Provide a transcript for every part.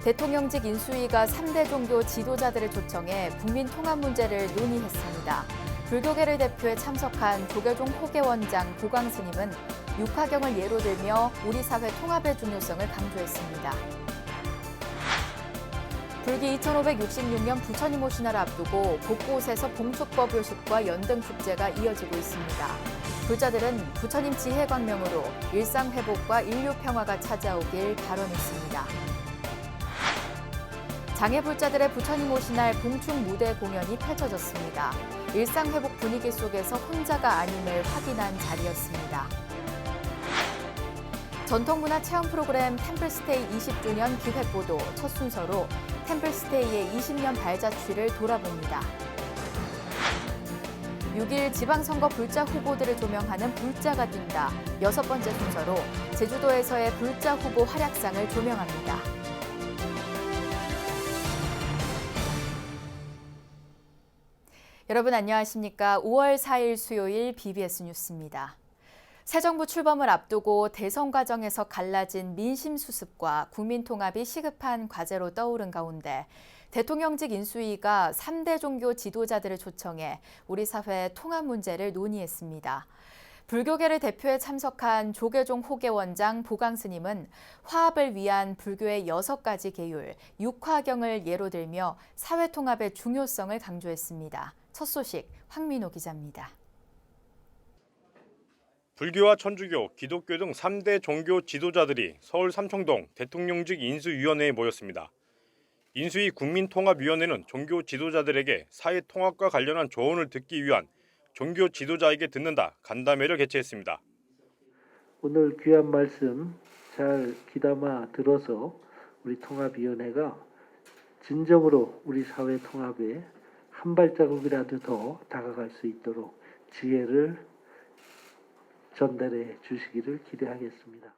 대통령직 인수위가 3대 종교 지도자들을 초청해 국민 통합 문제를 논의했습니다. 불교계를 대표해 참석한 조계종 호계원장 보광스님은 육화경을 예로 들며 우리 사회 통합의 중요성을 강조했습니다. 불기 2566년 부처님 오신 날을 앞두고 곳곳에서 봉축법요식과 연등축제가 이어지고 있습니다. 불자들은 부처님 지혜 광명으로 일상 회복과 인류 평화가 찾아오길 발언했습니다. 장애 불자들의 부처님 오신 날 봉축 무대 공연이 펼쳐졌습니다. 일상 회복 분위기 속에서 혼자가 아님을 확인한 자리였습니다. 전통문화 체험 프로그램 템플스테이 20주년 기획보도 첫 순서로 템플스테이의 20년 발자취를 돌아봅니다. 6일 지방선거 불자 후보들을 조명하는 불자가 뛴다. 6번째 순서로 제주도에서의 불자 후보 활약상을 조명합니다. 여러분 안녕하십니까? 5월 4일 수요일 BBS 뉴스입니다. 새 정부 출범을 앞두고 대선 과정에서 갈라진 민심 수습과 국민 통합이 시급한 과제로 떠오른 가운데 대통령직 인수위가 3대 종교 지도자들을 초청해 우리 사회 통합 문제를 논의했습니다. 불교계를 대표해 참석한 조계종 호계원장 보광스님은 화합을 위한 불교의 6가지 계율, 육화경을 예로 들며 사회 통합의 중요성을 강조했습니다. 첫 소식 황민호 기자입니다. 불교와 천주교, 기독교 등 3대 종교 지도자들이 서울 삼청동 대통령직 인수위원회에 모였습니다. 인수위 국민통합위원회는 종교 지도자들에게 사회 통합과 관련한 조언을 듣기 위한 종교 지도자에게 듣는다 간담회를 개최했습니다. 오늘 귀한 말씀 잘 귀담아 들어서 우리 통합위원회가 진정으로 우리 사회 통합에 한 발자국이라도 더 다가갈 수 있도록 지혜를 전달해 주시기를 기대하겠습니다.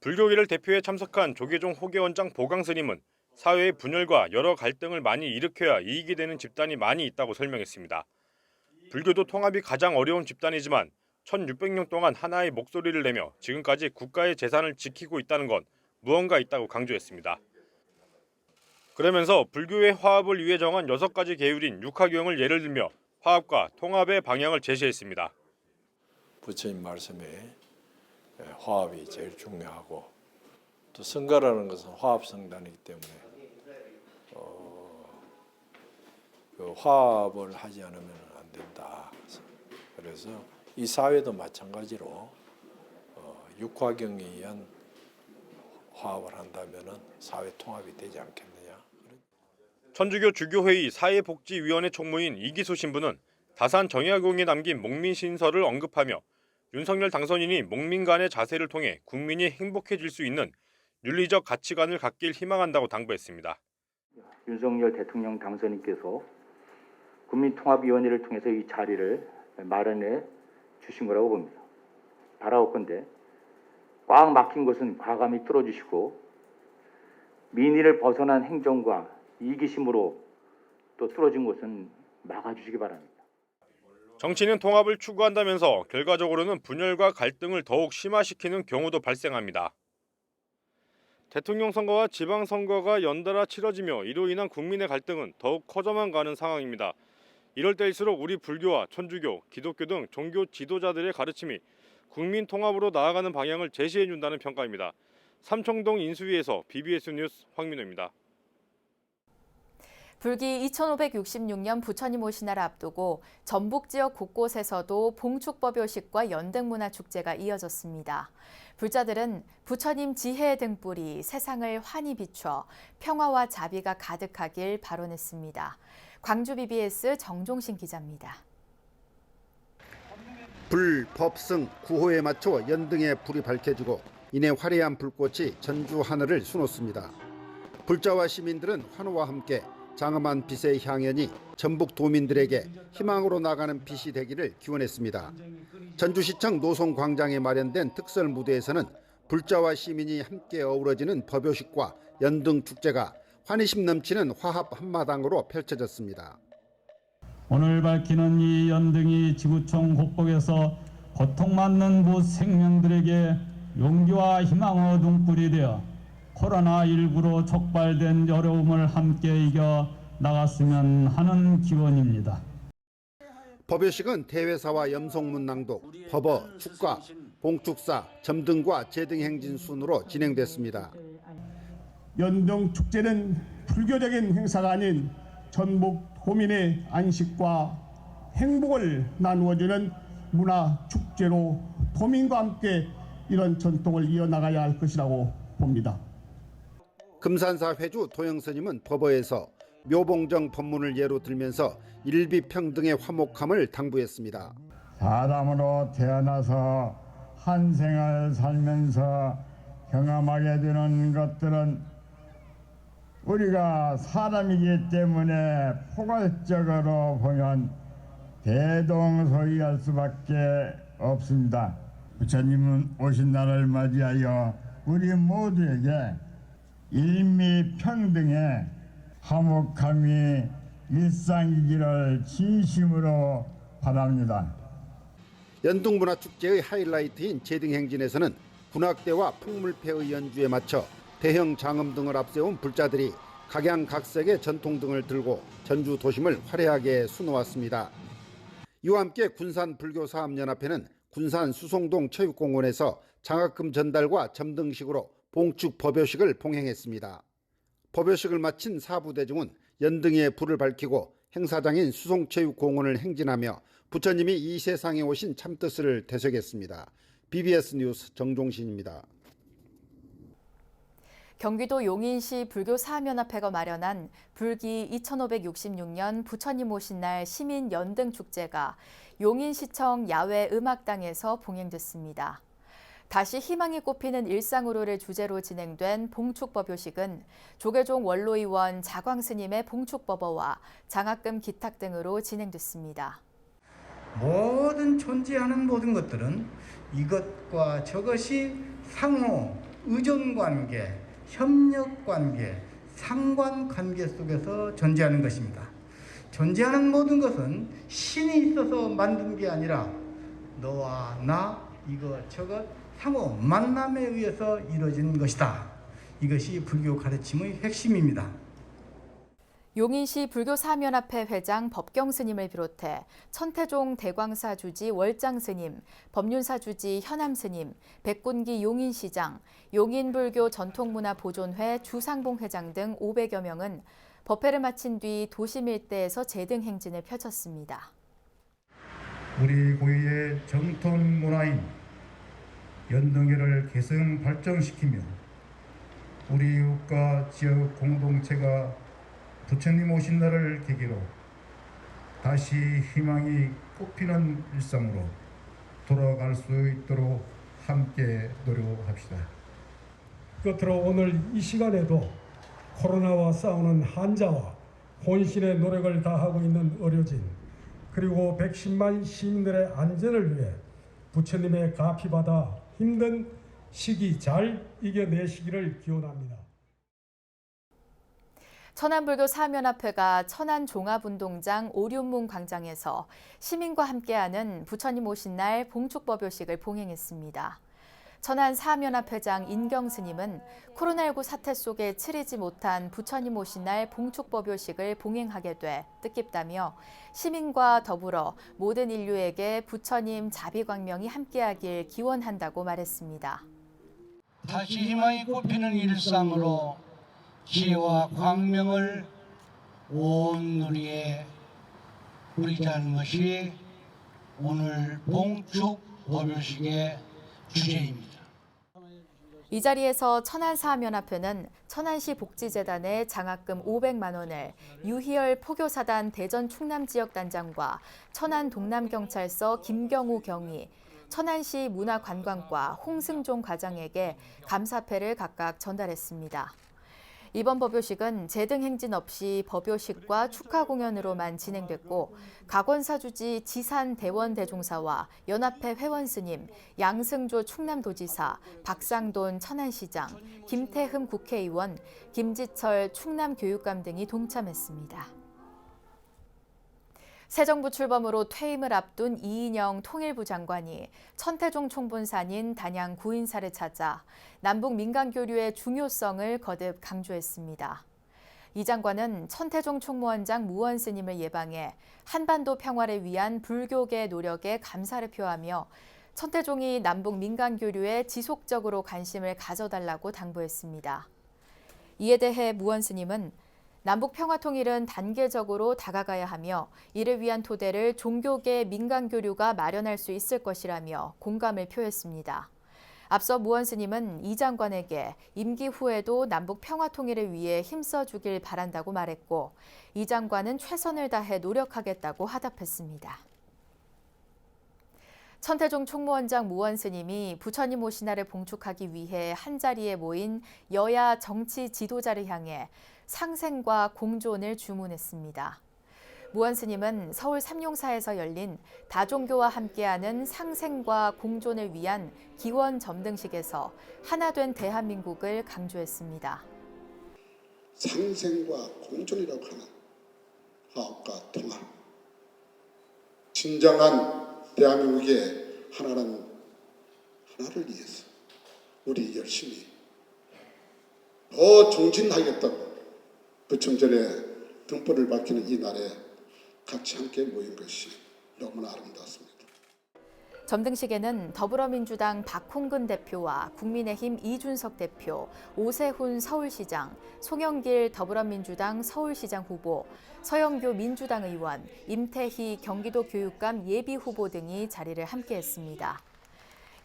불교계를 대표해 참석한 조계종 호계원장 보광스님은 사회의 분열과 여러 갈등을 많이 일으켜야 이익이 되는 집단이 많이 있다고 설명했습니다. 불교도 통합이 가장 어려운 집단이지만 1600년 동안 하나의 목소리를 내며 지금까지 국가의 재산을 지키고 있다는 건 무언가 있다고 강조했습니다. 그러면서 불교의 화합을 위해 정한 6가지 계율인 육화경을 예를 들며 화합과 통합의 방향을 제시했습니다. 부처님 말씀에 화합이 제일 중요하고 또 성가라는 것은 화합성단이기 때문에 그 화합을 하지 않으면 안 된다. 그래서 이 사회도 마찬가지로 육화경에 의한 화합을 한다면 사회 통합이 되지 않겠느냐. 천주교 주교회의 사회복지위원회 총무인 이기수 신부는 다산 정약용에 남긴 목민신서를 언급하며 윤석열 당선인이 목민 간의 자세를 통해 국민이 행복해질 수 있는 윤리적 가치관을 갖길 희망한다고 당부했습니다. 윤석열 대통령 당선인께서 국민통합위원회를 통해서 이 자리를 마련해 주신 거라고 봅니다. 바라옵건대 꽉 막힌 곳은 과감히 뚫어주시고 민의를 벗어난 행정과 이기심으로 또 뚫어진 곳은 막아주시기 바랍니다. 정치는 통합을 추구한다면서 결과적으로는 분열과 갈등을 더욱 심화시키는 경우도 발생합니다. 대통령 선거와 지방선거가 연달아 치러지며 이로 인한 국민의 갈등은 더욱 커져만 가는 상황입니다. 이럴 때일수록 우리 불교와 천주교, 기독교 등 종교 지도자들의 가르침이 국민 통합으로 나아가는 방향을 제시해준다는 평가입니다. 삼청동 인수위에서 BBS 뉴스 황민호입니다. 불기 2566년 부처님 오신 날을 앞두고 전북 지역 곳곳에서도 봉축법요식과 연등문화축제가 이어졌습니다. 불자들은 부처님 지혜의 등불이 세상을 환히 비춰 평화와 자비가 가득하길 발언했습니다. 광주 BBS 정종신 기자입니다. 불, 법승, 구호에 맞춰 연등의 불이 밝혀지고 이내 화려한 불꽃이 전주 하늘을 수놓습니다. 불자와 시민들은 환호와 함께 장엄한 빛의 향연이 전북 도민들에게 희망으로 나가는 빛이 되기를 기원했습니다. 전주시청 노송광장에 마련된 특설 무대에서는 불자와 시민이 함께 어우러지는 법요식과 연등축제가 환희심 넘치는 화합 한마당으로 펼쳐졌습니다. 오늘 밝히는 이 연등이 지구촌 곳곳에서 고통받는 무 생명들에게 용기와 희망의 등불이 되어 코로나19로 촉발된 어려움을 함께 이겨 나갔으면 하는 기원입니다. 법요식은 대회사와 염송문낭독, 법어, 축가, 봉축사, 점등과 제등행진 순으로 진행됐습니다. 연등축제는 불교적인 행사가 아닌 전국 도민의 안식과 행복을 나누어주는 문화축제로 도민과 함께 이런 전통을 이어나가야 할 것이라고 봅니다. 금산사 회주 도영스님은 법어에서 묘봉정 법문을 예로 들면서 일비평등의 화목함을 당부했습니다. 사람으로 태어나서 한 생을 살면서 경험하게 되는 것들은 우리가 사람이기 때문에 포괄적으로 보면 대동소이할 수밖에 없습니다. 부처님은 오신 날을 맞이하여 우리 모두에게 일미평등의 화목함이 일상이기를 진심으로 바랍니다. 연등문화축제의 하이라이트인 제등행진에서는 군악대와 풍물패의 연주에 맞춰 대형 장엄 등을 앞세운 불자들이 각양각색의 전통 등을 들고 전주 도심을 화려하게 수놓았습니다. 이와 함께 군산불교사업연합회는 군산 수송동 체육공원에서 장학금 전달과 점등식으로 봉축 법요식을 봉행했습니다. 법요식을 마친 사부대중은 연등에 불을 밝히고 행사장인 수송체육공원을 행진하며 부처님이 이 세상에 오신 참뜻을 되새겼습니다. BBS 뉴스 정종신입니다. 경기도 용인시 불교사업연합회가 마련한 불기 2566년 부처님 오신 날 시민 연등 축제가 용인시청 야외 음악당에서 봉행됐습니다. 다시 희망이 꽃피는 일상으로를 주제로 진행된 봉축법요식은 조계종 원로의원 자광스님의 봉축법어와 장학금 기탁 등으로 진행됐습니다. 모든 존재하는 모든 것들은 이것과 저것이 상호 의존관계, 협력관계, 상관관계 속에서 존재하는 것입니다. 존재하는 모든 것은 신이 있어서 만든 게 아니라 너와 나, 이것 저것 상호 만남에 의해서 이루어진 것이다. 이것이 불교 가르침의 핵심입니다. 용인시 불교사업연합회 회장 법경스님을 비롯해 천태종 대광사 주지 월장스님, 법륜사 주지 현암스님, 백군기 용인시장, 용인불교 전통문화보존회 주상봉 회장 등 500여 명은 법회를 마친 뒤 도심 일대에서 제등 행진을 펼쳤습니다. 우리 고유의 정통 문화인 연등회를 계승 발전시키며 우리 이웃과 지역 공동체가 부처님 오신 날을 계기로 다시 희망이 꽃피는 일상으로 돌아갈 수 있도록 함께 노력합시다. 끝으로 오늘 이 시간에도 코로나와 싸우는 환자와 혼신의 노력을 다하고 있는 의료진 그리고 110만 시민들의 안전을 위해 부처님의 가피받아 힘든 시기 잘 이겨내시기를 기원합니다. 천안불교사업연합회가 천안종합운동장 오륜문 광장에서 시민과 함께하는 부처님 오신 날 봉축법요식을 봉행했습니다. 천안사업연합회장 인경스님은 코로나19 사태 속에 치르지 못한 부처님 오신 날 봉축법요식을 봉행하게 돼 뜻깊다며 시민과 더불어 모든 인류에게 부처님 자비광명이 함께하길 기원한다고 말했습니다. 다시 희망이 꽃피는 일상으로 지혜와 광명을 온 누리에 누리자는 것이 오늘 봉축 법요식의 주제입니다. 이 자리에서 천안사업연합회는 천안시 복지재단에 장학금 500만 원을 유희열 포교사단 대전 충남지역단장과 천안동남경찰서 김경우 경위, 천안시 문화관광과 홍승종 과장에게 감사패를 각각 전달했습니다. 이번 법요식은 제등 행진 없이 법요식과 축하 공연으로만 진행됐고 각원사 주지 지산 대원 대종사와 연합회 회원 스님, 양승조 충남도지사, 박상돈 천안시장, 김태흠 국회의원, 김지철 충남교육감 등이 동참했습니다. 새 정부 출범으로 퇴임을 앞둔 이인영 통일부 장관이 천태종 총본산인 단양 구인사를 찾아 남북 민간교류의 중요성을 거듭 강조했습니다. 이 장관은 천태종 총무원장 무원 스님을 예방해 한반도 평화를 위한 불교계 노력에 감사를 표하며 천태종이 남북 민간교류에 지속적으로 관심을 가져달라고 당부했습니다. 이에 대해 무원 스님은 남북 평화 통일은 단계적으로 다가가야 하며 이를 위한 토대를 종교계 민간교류가 마련할 수 있을 것이라며 공감을 표했습니다. 앞서 무원 스님은 이 장관에게 임기 후에도 남북 평화 통일을 위해 힘써주길 바란다고 말했고 이 장관은 최선을 다해 노력하겠다고 화답했습니다. 천태종 총무원장 무원 스님이 부처님 오신날을 봉축하기 위해 한자리에 모인 여야 정치 지도자를 향해 상생과 공존을 주문했습니다. 무원 스님은 서울 삼용사에서 열린 다종교와 함께하는 상생과 공존을 위한 기원 점등식에서 하나된 대한민국을 강조했습니다. 상생과 공존이라고 하는 화합과 통합, 진정한 대한민국의 하나를 위해서 우리 열심히 더 정진하겠다고 부처절에 등불을 밝히는 이 날에 같이 함께 모인 것이 너무나 아름답습니다. 점등식에는 더불어민주당 박홍근 대표와 국민의힘 이준석 대표, 오세훈 서울시장, 송영길 더불어민주당 서울시장 후보, 서영교 민주당 의원, 임태희 경기도 교육감 예비후보 등이 자리를 함께했습니다.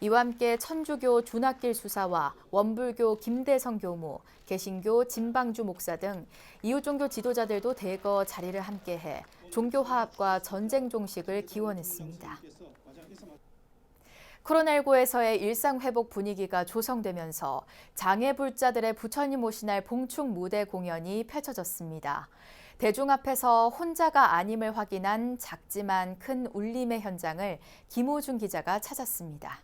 이와 함께 천주교 준학길 수사와 원불교 김대성 교무, 개신교 진방주 목사 등 이웃종교 지도자들도 대거 자리를 함께해 종교화합과 전쟁 종식을 기원했습니다. 코로나19에서의 일상회복 분위기가 조성되면서 장애불자들의 부처님 오신 날 봉축 무대 공연이 펼쳐졌습니다. 대중 앞에서 혼자가 아님을 확인한 작지만 큰 울림의 현장을 김호준 기자가 찾았습니다.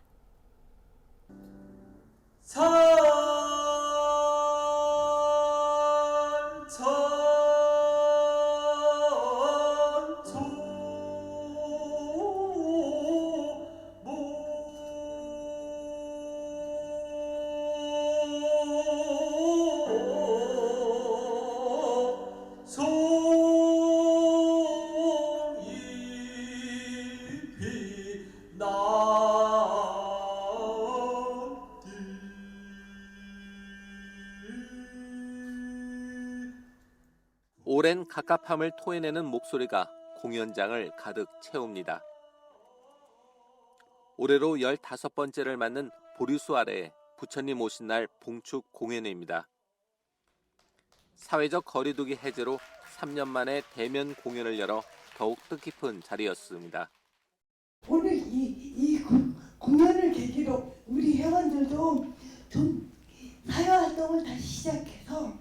오랜 갑갑함을 토해내는 목소리가 공연장을 가득 채웁니다. 올해로 15번째를 맞는 보리수 아래에 부처님 오신 날 봉축 공연회입니다. 사회적 거리두기 해제로 3년 만에 대면 공연을 열어 더욱 뜻깊은 자리였습니다. 오늘 이 공연을 계기로 우리 회원들도 좀 사회활동을 다시 시작해서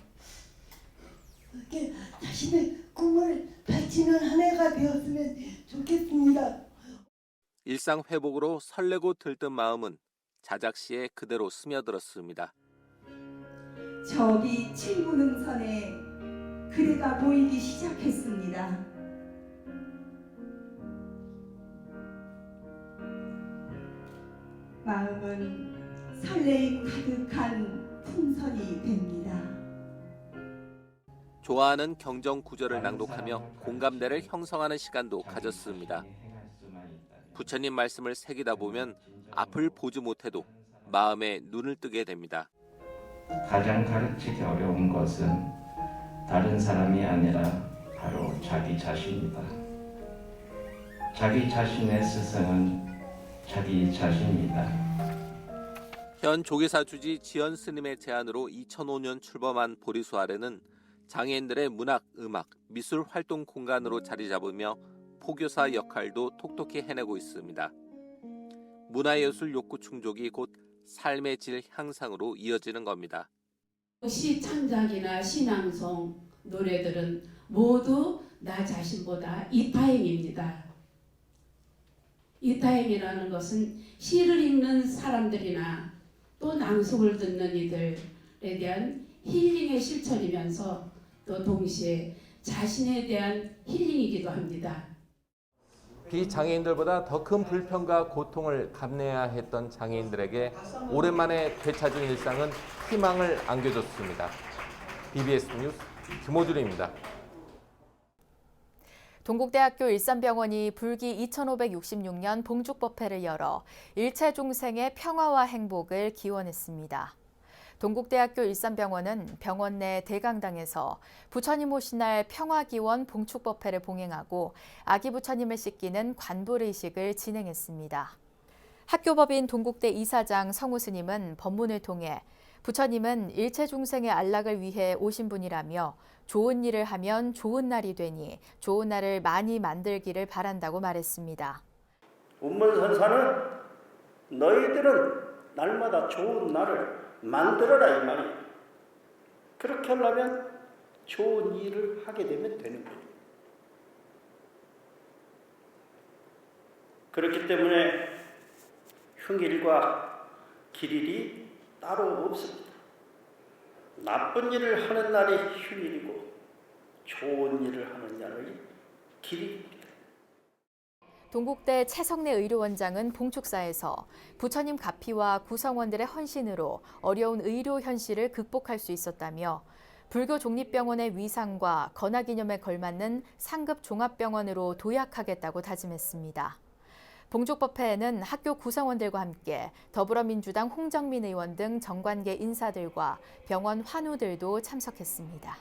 이렇게 자신의 꿈을 밝히는 한 해가 되었으면 좋겠습니다. 일상 회복으로 설레고 들뜬 마음은 자작시에 그대로 스며들었습니다. 저기 칠문흥선에 그대가 보이기 시작했습니다. 마음은 설레임 가득한 풍선이 됩니다. 좋아하는 경정 구절을 낭독하며 공감대를 형성하는 시간도 가졌습니다. 부처님 말씀을 새기다 보면 앞을 보지 못해도 마음에 눈을 뜨게 됩니다. 가장 가르치기 어려운 것은 다른 사람이 아니라 바로 자기 자신이다. 자기 자신의 스승은 자기 자신이다. 현 조계사 주지 지연 스님의 제안으로 2005년 출범한 보리수 아래는 장애인들의 문학, 음악, 미술 활동 공간으로 자리 잡으며 포교사 역할도 톡톡히 해내고 있습니다. 문화예술 욕구 충족이 곧 삶의 질 향상으로 이어지는 겁니다. 시 창작이나 시낭송, 노래들은 모두 나 자신보다 이타임입니다. 이타임이라는 것은 시를 읽는 사람들이나 또 낭송을 듣는 이들에 대한 힐링의 실천이면서 또 동시에 자신에 대한 힐링이기도 합니다. 비장애인들보다 더 큰 불편과 고통을 감내해야 했던 장애인들에게 오랜만에 되찾은 일상은 희망을 안겨줬습니다. BBS 뉴스 김호준입니다. 동국대학교 일산병원이 불기 2566년 봉축법회를 열어 일체중생의 평화와 행복을 기원했습니다. 동국대학교 일산병원은 병원 내 대강당에서 부처님 오신 날 평화기원 봉축법회를 봉행하고 아기 부처님을 씻기는 관불의식을 진행했습니다. 학교법인 동국대 이사장 성우 스님은 법문을 통해 부처님은 일체중생의 안락을 위해 오신 분이라며 좋은 일을 하면 좋은 날이 되니 좋은 날을 많이 만들기를 바란다고 말했습니다. 운문선사는 너희들은 날마다 좋은 날을 만들어라 이 말이에요. 그렇게 하려면 좋은 일을 하게 되면 되는 거예요. 그렇기 때문에 흉일과 길일이 따로 없습니다. 나쁜 일을 하는 날이 흉일이고 좋은 일을 하는 날이 길일입니다. 동국대 최성래 의료원장은 봉축사에서 부처님 가피와 구성원들의 헌신으로 어려운 의료 현실을 극복할 수 있었다며 불교 종립병원의 위상과 건화기념에 걸맞는 상급 종합병원으로 도약하겠다고 다짐했습니다. 봉축법회에는 학교 구성원들과 함께 더불어민주당 홍정민 의원 등 정관계 인사들과 병원 환우들도 참석했습니다.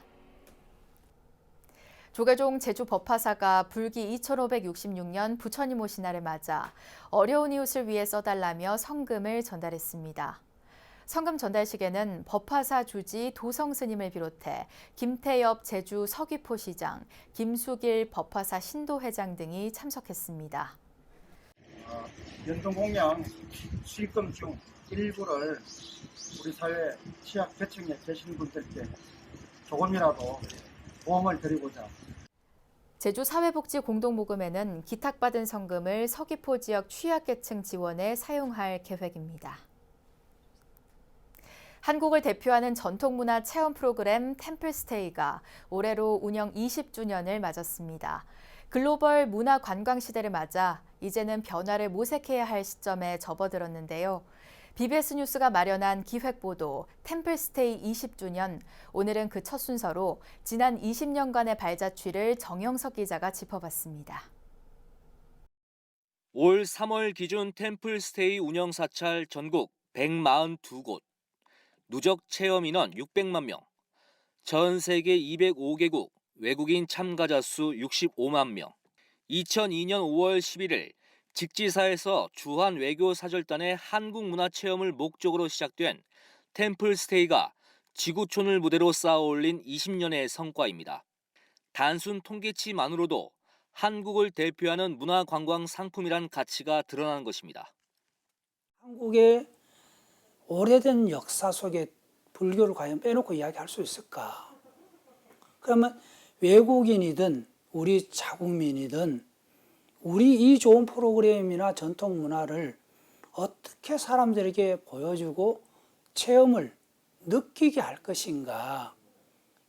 조계종 제주법화사가 불기 2566년 부처님 오신 날을 맞아 어려운 이웃을 위해 써달라며 성금을 전달했습니다. 성금 전달식에는 법화사 주지 도성 스님을 비롯해 김태엽 제주 서귀포시장, 김수길 법화사 신도회장 등이 참석했습니다. 연동공양 수익금 중 일부를 우리 사회 취약계층에 계신 분들께 조금이라도 도움을 드리고자 제주 사회복지공동모금회는 기탁받은 성금을 서귀포 지역 취약계층 지원에 사용할 계획입니다. 한국을 대표하는 전통문화 체험 프로그램 템플스테이가 올해로 운영 20주년을 맞았습니다. 글로벌 문화 관광 시대를 맞아 이제는 변화를 모색해야 할 시점에 접어들었는데요. BBS 뉴스가 마련한 기획보도 템플스테이 20주년, 오늘은 그 첫 순서로 지난 20년간의 발자취를 정영석 기자가 짚어봤습니다. 올 3월 기준 템플스테이 운영 사찰 전국 142곳, 누적 체험 인원 600만 명, 전 세계 205개국, 외국인 참가자 수 65만 명. 2002년 5월 11일 직지사에서 주한 외교사절단의 한국문화체험을 목적으로 시작된 템플스테이가 지구촌을 무대로 쌓아올린 20년의 성과입니다. 단순 통계치만으로도 한국을 대표하는 문화관광 상품이란 가치가 드러나는 것입니다. 한국의 오래된 역사 속에 불교를 과연 빼놓고 이야기할 수 있을까? 그러면 외국인이든 우리 자국민이든 우리 이 좋은 프로그램이나 전통 문화를 어떻게 사람들에게 보여주고 체험을 느끼게 할 것인가.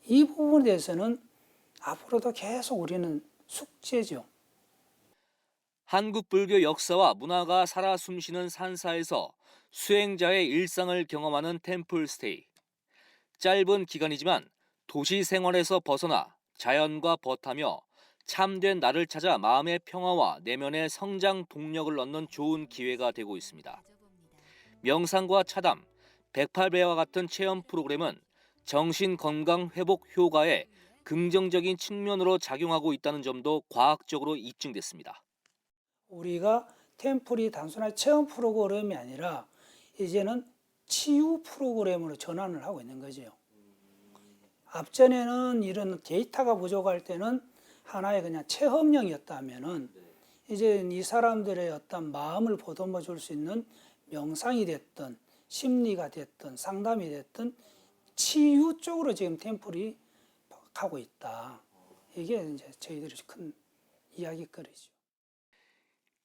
이 부분에 대해서는 앞으로도 계속 우리는 숙제죠. 한국 불교 역사와 문화가 살아 숨쉬는 산사에서 수행자의 일상을 경험하는 템플스테이. 짧은 기간이지만 도시 생활에서 벗어나 자연과 벗하며 참된 나를 찾아 마음의 평화와 내면의 성장 동력을 얻는 좋은 기회가 되고 있습니다. 명상과 차담, 108배와 같은 체험 프로그램은 정신 건강 회복 효과에 긍정적인 측면으로 작용하고 있다는 점도 과학적으로 입증됐습니다. 우리가 템플이 단순한 체험 프로그램이 아니라 이제는 치유 프로그램으로 전환을 하고 있는 거죠. 앞전에는 이런 데이터가 부족할 때는 하나의 그냥 체험형이었다면은 이제 이 사람들의 어떤 마음을 보듬어 줄 수 있는 명상이 됐든 심리가 됐든 상담이 됐든 치유 쪽으로 지금 템플이 가고 있다. 이게 이제 저희들이 큰 이야기거리죠.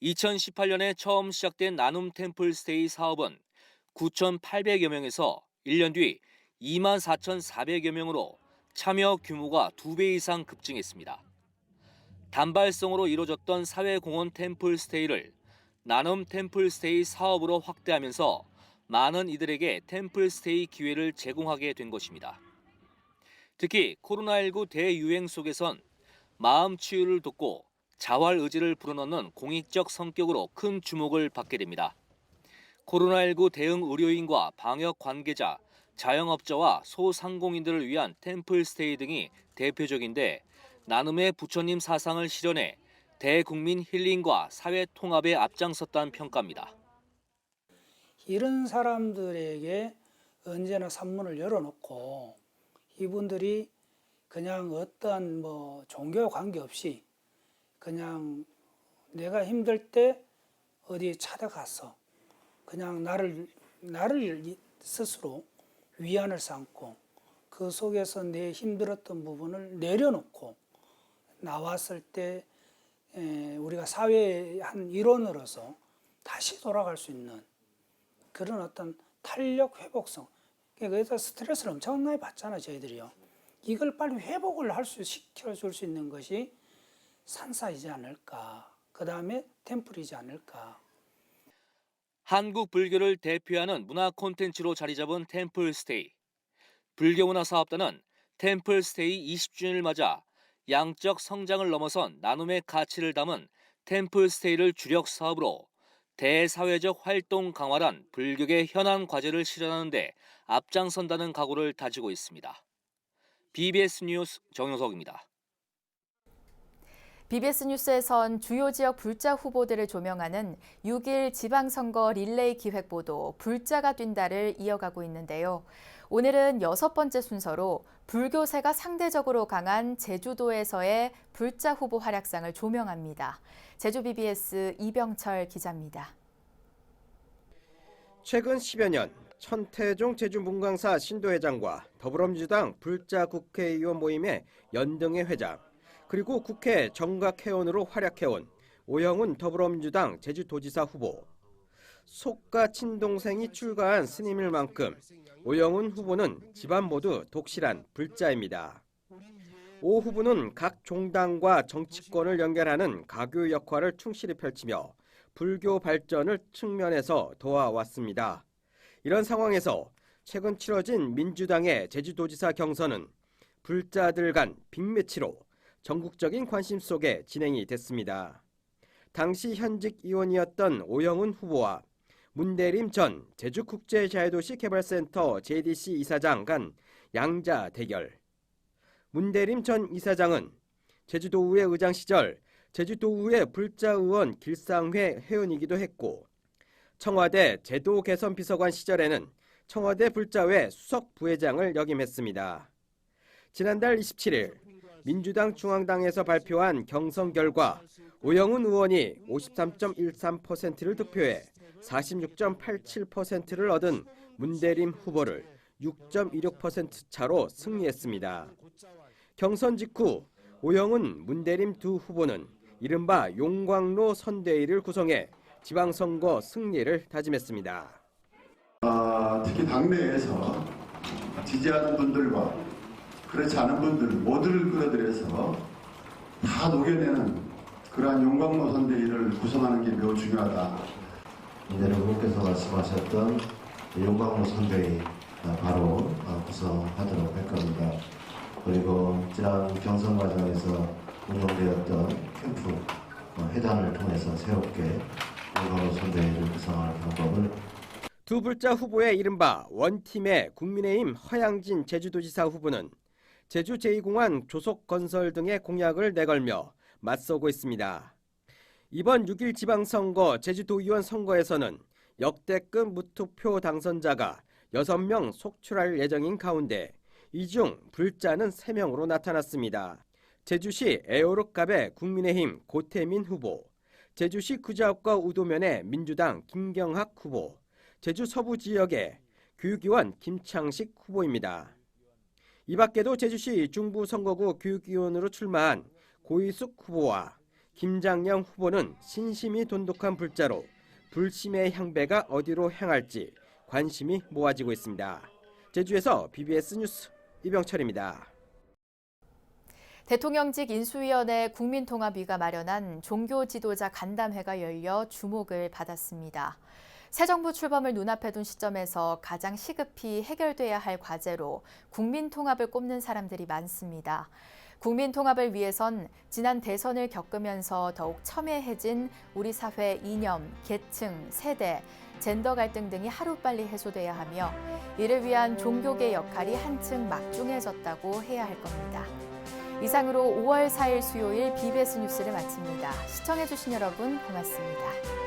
2018년에 처음 시작된 나눔 템플스테이 사업은 9,800여 명에서 1년 뒤 24,400여 명으로 참여 규모가 2배 이상 급증했습니다. 단발성으로 이루어졌던 사회공헌 템플스테이를 나눔 템플스테이 사업으로 확대하면서 많은 이들에게 템플스테이 기회를 제공하게 된 것입니다. 특히 코로나19 대유행 속에선 마음 치유를 돕고 자활 의지를 불어넣는 공익적 성격으로 큰 주목을 받게 됩니다. 코로나19 대응 의료인과 방역 관계자, 자영업자와 소상공인들을 위한 템플스테이 등이 대표적인데 나눔의 부처님 사상을 실현해 대국민 힐링과 사회 통합에 앞장섰다는 평가입니다. 이런 사람들에게 언제나 산문을 열어놓고 이분들이 그냥 어떠한 종교 관계없이 그냥 내가 힘들 때 어디에 찾아가서 그냥 나를 스스로 위안을 삼고 그 속에서 내 힘들었던 부분을 내려놓고 나왔을 때 우리가 사회의 한 일원으로서 다시 돌아갈 수 있는 그런 어떤 탄력 회복성. 그래서 스트레스를 엄청나게 받잖아요, 저희들이요. 이걸 빨리 회복을 시켜줄 수 있는 것이 산사이지 않을까. 그 다음에 템플이지 않을까. 한국 불교를 대표하는 문화 콘텐츠로 자리 잡은 템플스테이. 불교문화사업단은 템플스테이 20주년을 맞아 양적 성장을 넘어선 나눔의 가치를 담은 템플스테이를 주력 사업으로 대사회적 활동 강화란 불교계 현안 과제를 실현하는 데 앞장선다는 각오를 다지고 있습니다. BBS 뉴스 정효석입니다. BBS 뉴스에선 주요 지역 불자 후보들을 조명하는 6일 지방선거 릴레이 기획보도 불자가 뛴다를 이어가고 있는데요. 오늘은 6번째 순서로 불교세가 상대적으로 강한 제주도에서의 불자 후보 활약상을 조명합니다. 제주 BBS 이병철 기자입니다. 최근 10여 년 천태종 제주문광사 신도회장과 더불어민주당 불자 국회의원 모임의 연등회 회장, 그리고 국회 정각회원으로 활약해온 오영훈 더불어민주당 제주도지사 후보. 속가 친동생이 출가한 스님일 만큼 오영훈 후보는 집안 모두 독실한 불자입니다. 오 후보는 각 종당과 정치권을 연결하는 가교 역할을 충실히 펼치며 불교 발전을 측면에서 도와왔습니다. 이런 상황에서 최근 치러진 민주당의 제주도지사 경선은 불자들 간 빅매치로 전국적인 관심 속에 진행이 됐습니다. 당시 현직 의원이었던 오영훈 후보와 문대림 전 제주국제자유도시 개발센터 JDC 이사장 간 양자 대결. 문대림 전 이사장은 제주도의회 의장 시절 제주도의회 불자의원 길상회 회원이기도 했고, 청와대 제도 개선 비서관 시절에는 청와대 불자회 수석 부회장을 역임했습니다. 지난달 27일 민주당 중앙당에서 발표한 경선 결과 오영훈 의원이 53.13%를 득표해 46.87%를 얻은 문대림 후보를 6.26% 차로 승리했습니다. 경선 직후 오영훈, 문대림 두 후보는 이른바 용광로 선대위를 구성해 지방선거 승리를 다짐했습니다. 특히 당내에서 지지하는 분들과 그렇지 않은 분들 모두를 끌어들여서 다 녹여내는 그러한 용광로 선대위를 구성하는 게 매우 중요하다. 문대림 후보께서 말씀하셨던 용광로 선대위 바로 구성하도록 할 겁니다. 그리고 지난 경선 과정에서 운영되었던 캠프 회담을 통해서 새롭게 용광로 선대위를 구성할 방법을. 두 불자 후보의 이른바 원팀의 국민의힘 허양진 제주도지사 후보는 제주 제2공항 조속건설 등의 공약을 내걸며 맞서고 있습니다. 이번 6일 지방선거 제주도의원 선거에서는 역대급 무투표 당선자가 6명 속출할 예정인 가운데 이 중 불자는 3명으로 나타났습니다. 제주시 애호록갑의 국민의힘 고태민 후보, 제주시 구자읍과 우도면의 민주당 김경학 후보, 제주 서부 지역의 교육위원 김창식 후보입니다. 이 밖에도 제주시 중부선거구 교육위원으로 출마한 고희숙 후보와 김장영 후보는 신심이 돈독한 불자로 불심의 향배가 어디로 향할지 관심이 모아지고 있습니다. 제주에서 BBS 뉴스 이병철입니다. 대통령직 인수위원회 국민통합위가 마련한 종교 지도자 간담회가 열려 주목을 받았습니다. 새 정부 출범을 눈앞에 둔 시점에서 가장 시급히 해결돼야 할 과제로 국민통합을 꼽는 사람들이 많습니다. 국민통합을 위해선 지난 대선을 겪으면서 더욱 첨예해진 우리 사회 이념, 계층, 세대, 젠더 갈등 등이 하루빨리 해소돼야 하며 이를 위한 종교계 역할이 한층 막중해졌다고 해야 할 겁니다. 이상으로 5월 4일 수요일 BBS 뉴스를 마칩니다. 시청해주신 여러분 고맙습니다.